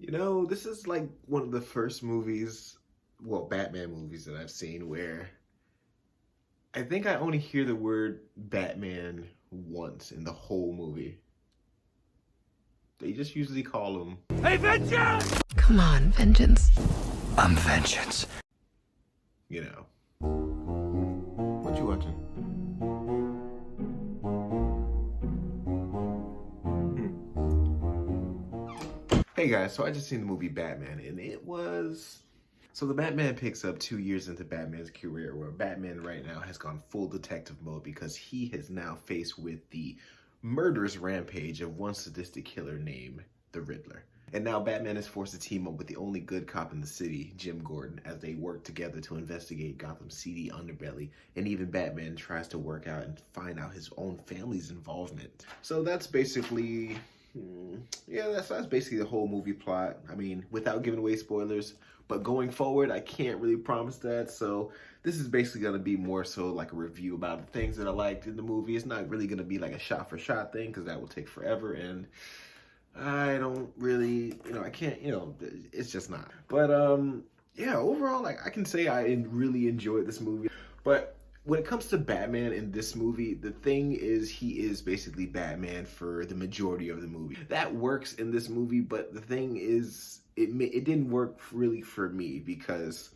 This is like one of the first movies, well, Batman movies that I've seen where I think I only hear the word Batman once in the whole movie. They just usually call him, Hey, Vengeance! Come on, Vengeance. I'm Vengeance. you know. What you watching? Hey guys, so I just seen the movie Batman, and it was... So the Batman picks up 2 years into Batman's career, where Batman right now has gone full detective mode because he is now faced with the murderous rampage of one sadistic killer named the Riddler. And now Batman is forced to team up with the only good cop in the city, Jim Gordon, as they work together to investigate Gotham's seedy underbelly. And even Batman tries to work out and find out his own family's involvement. So that's basically... that's basically the whole movie plot. I mean, without giving away spoilers, but going forward, I can't really promise that. So this is basically going to be more so like a review about the things that I liked in the movie. It's not really going to be like a shot for shot thing because that will take forever. And I don't really, I can't, it's just not. But overall, like I can say I really enjoyed this movie. But when it comes to Batman in this movie, the thing is he is basically Batman for the majority of the movie. That works in this movie, but the thing is it didn't work really for me because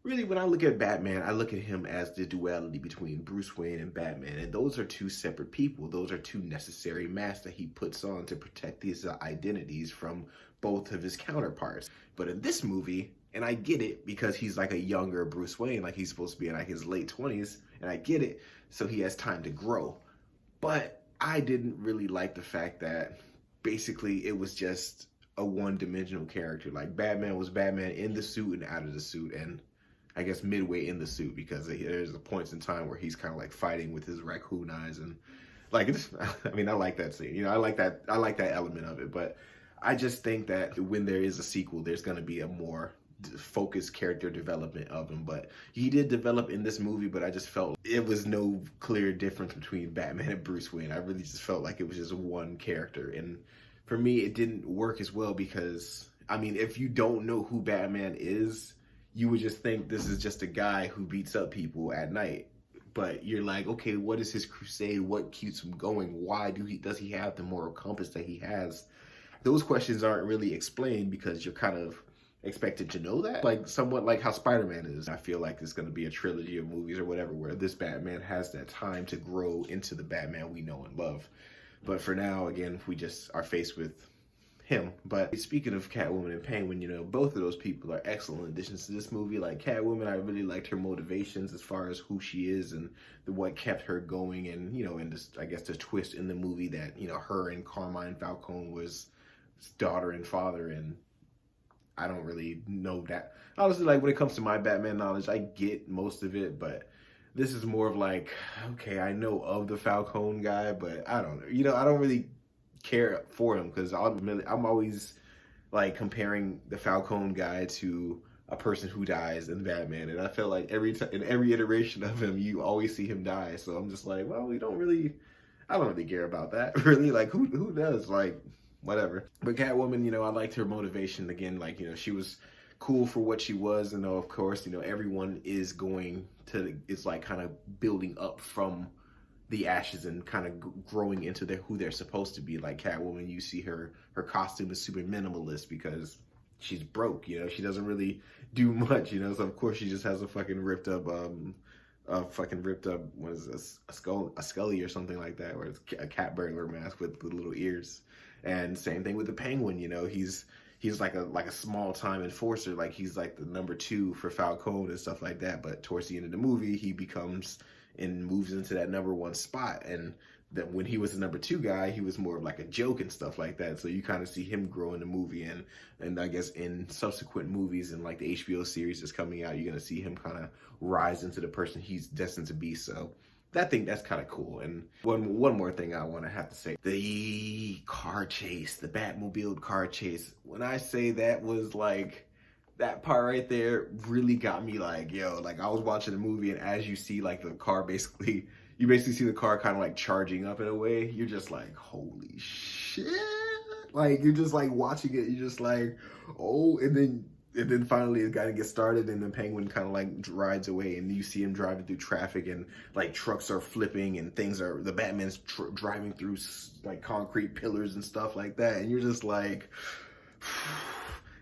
really when I look at Batman, I look at him as the duality between Bruce Wayne and Batman, and those are two separate people. Those are two necessary masks that he puts on to protect these identities from both of his counterparts. But in this movie, and I get it because he's like a younger Bruce Wayne, like he's supposed to be in like his late 20s, and I get it, so he has time to grow. But I didn't really like the fact that basically it was just a one-dimensional character. Like Batman was Batman in the suit and out of the suit, and I guess midway in the suit because there's a points in time where he's kind of like fighting with his raccoon eyes and like it's, I mean, I like that scene. I like that element of it, but I just think that when there is a sequel, there's going to be a more focused character development of him. But he did develop in this movie, but I just felt it was no clear difference between Batman and Bruce Wayne. I really just felt like it was just one character, and for me it didn't work as well because I mean, if you don't know who Batman is, you would just think this is just a guy who beats up people at night. But you're like, okay, what is his crusade? What keeps him going? Why does he have the moral compass that he has? Those questions aren't really explained because you're kind of expected to know that. Like somewhat like how Spider-Man is. I feel like it's going to be a trilogy of movies or whatever where this Batman has that time to grow into the Batman we know and love. But for now, again, we just are faced with him. But speaking of Catwoman and Penguin, both of those people are excellent additions to this movie. Like Catwoman, I really liked her motivations as far as who she is and what kept her going, and and this, I guess, the twist in the movie that her and Carmine Falcone was daughter and father, and I don't really know that. Honestly, like when it comes to my Batman knowledge, I get most of it, but this is more of like, okay, I know of the Falcone guy, but I don't know. I don't really care for him because I'm always like comparing the Falcone guy to a person who dies in Batman, and I feel like in every iteration of him, you always see him die. So I'm just like, well, I don't really care about that. Really, like who does? Like whatever. But Catwoman, I liked her motivation again. Like she was cool for what she was, and of course, everyone is like kind of building up from the ashes and kind of growing into who they're supposed to be. Like Catwoman, you see her costume is super minimalist because she's broke, she doesn't really do much, so of course she just has a fucking ripped up what is this, a Scully or something like that, where it's a cat burglar mask with little ears. And same thing with the Penguin, he's like a small time enforcer, like he's like the number 2 for Falcone and stuff like that, but towards the end of the movie he becomes and moves into that number 1 spot. And that when he was the number 2 guy, he was more of like a joke and stuff like that. So you kind of see him grow in the movie, and I guess in subsequent movies and like the HBO series that's coming out, you're gonna see him kind of rise into the person he's destined to be. So that's kind of cool. And one more thing I want to have to say, the car chase, the Batmobile car chase. When I say that was like, that part right there really got me like, yo, like I was watching the movie, and as you see like the car you basically see the car kind of like charging up in a way, you're just like, holy shit. Like, you're just like watching it, you're just like, oh, and then finally the guy gets started, and the Penguin kind of like rides away, and you see him driving through traffic, and like trucks are flipping, and the Batman's driving through like concrete pillars and stuff like that, and you're just like,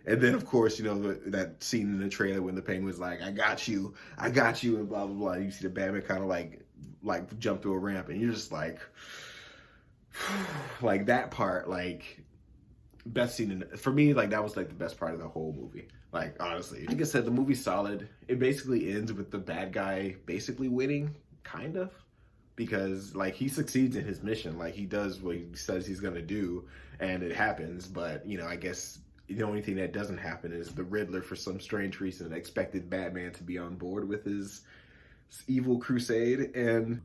and then of course, you know, that scene in the trailer when the Penguin's like, I got you, and blah blah blah. You see the Batman kind of like jump through a ramp, and you're just like that part, like, best scene for me, like that was like the best part of the whole movie. Like, honestly, like I said, the movie's solid. It basically ends with the bad guy basically winning, kind of, because like he succeeds in his mission. Like, he does what he says he's gonna do, and it happens. But you know, I guess the only thing that doesn't happen is the Riddler, for some strange reason, expected Batman to be on board with his evil crusade, and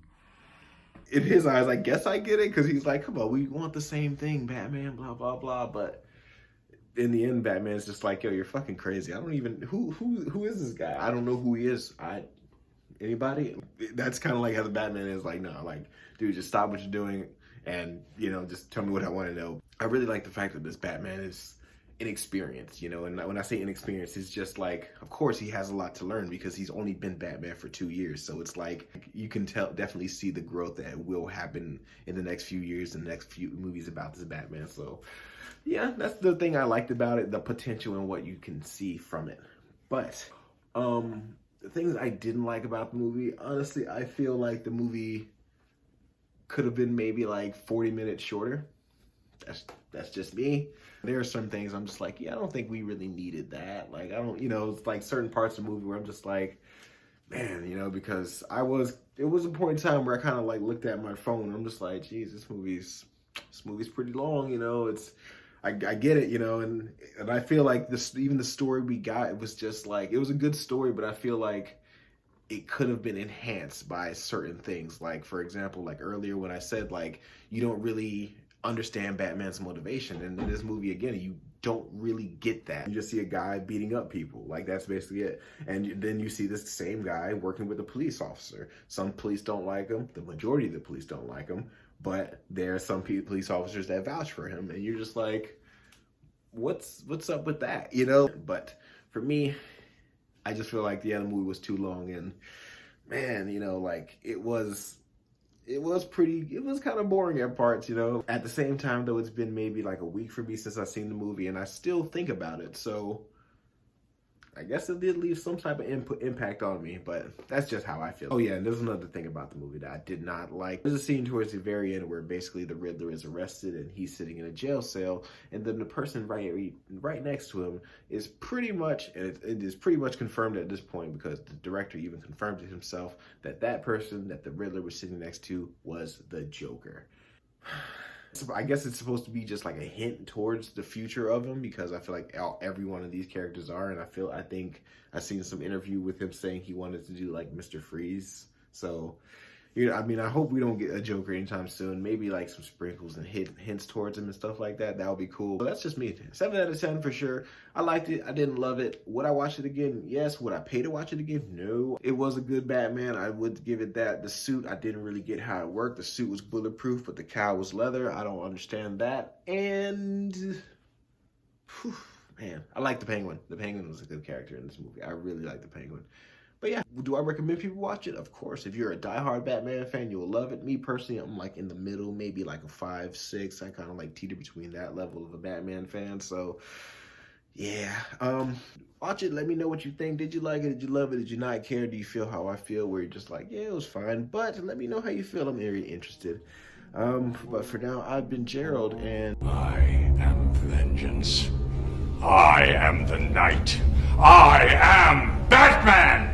in his eyes, I guess I get it, because he's like, come on, we want the same thing, Batman, blah, blah, blah. But in the end, Batman's just like, yo, you're fucking crazy. I don't even, who is this guy? I don't know who he is. Anybody? That's kind of like how the Batman is like, no, like, dude, just stop what you're doing and, you know, just tell me what I want to know. I really like the fact that this Batman is inexperienced, you know, and when I say inexperienced, it's just like, of course he has a lot to learn because he's only been Batman for 2 years. So it's like, you can definitely see the growth that will happen in the next few years, and the next few movies about this Batman. So yeah, that's the thing I liked about it, the potential and what you can see from it. But the things I didn't like about the movie, honestly, I feel like the movie could have been maybe like 40 minutes shorter. That's just me. There are some things I'm just like, yeah, I don't think we really needed that. Like, I don't, you know, it's like certain parts of the movie where I'm just like, man, you know, because it was a point in time where I kind of like looked at my phone and I'm just like, geez, this movie's pretty long, you know. I get it, you know, and I feel like even the story we got, it was just like, it was a good story, but I feel like it could have been enhanced by certain things. Like, for example, like earlier when I said, like, you don't really understand Batman's motivation, and in this movie, again, you don't really get that. You just see a guy beating up people. Like, that's basically it. And then you see this same guy working with a police officer. Some police don't like him. The majority of the police don't like him. But there are some police officers that vouch for him. And you're just like, what's up with that, you know? But for me, I just feel like the other movie was too long. And man, you know, like, it was kind of boring at parts, you know. At the same time, though, it's been maybe like a week for me since I've seen the movie, and I still think about it. So I guess it did leave some type of impact on me, but that's just how I feel. Oh yeah, and there's another thing about the movie that I did not like. There's a scene towards the very end where basically the Riddler is arrested and he's sitting in a jail cell, and then the person right next to him is pretty much, and it is pretty much confirmed at this point, because the director even confirmed it himself, that person that the Riddler was sitting next to was the Joker. So I guess it's supposed to be just like a hint towards the future of him, because I feel like every one of these characters are, and I think I've seen some interview with him saying he wanted to do like Mr. Freeze. So, you know, I mean, I hope we don't get a Joker anytime soon. Maybe like some sprinkles and hints towards him and stuff like that. That would be cool. But that's just me. 7 out of 10 for sure. I liked it. I didn't love it. Would I watch it again? Yes. Would I pay to watch it again? No. It was a good Batman. I would give it that. The suit, I didn't really get how it worked. The suit was bulletproof, but the cowl was leather. I don't understand that. And whew, man, I like the Penguin. The Penguin was a good character in this movie. I really like the Penguin. But yeah, do I recommend people watch it? Of course. If you're a diehard Batman fan, you'll love it. Me personally, I'm like in the middle, maybe like a 5, 6. I kind of like teeter between that level of a Batman fan. So yeah, watch it. Let me know what you think. Did you like it? Did you love it? Did you not care? Do you feel how I feel, where you're just like, yeah, it was fine, but let me know how you feel. I'm very interested. But for now, I've been Gerald, and I am vengeance. I am the night. I am Batman!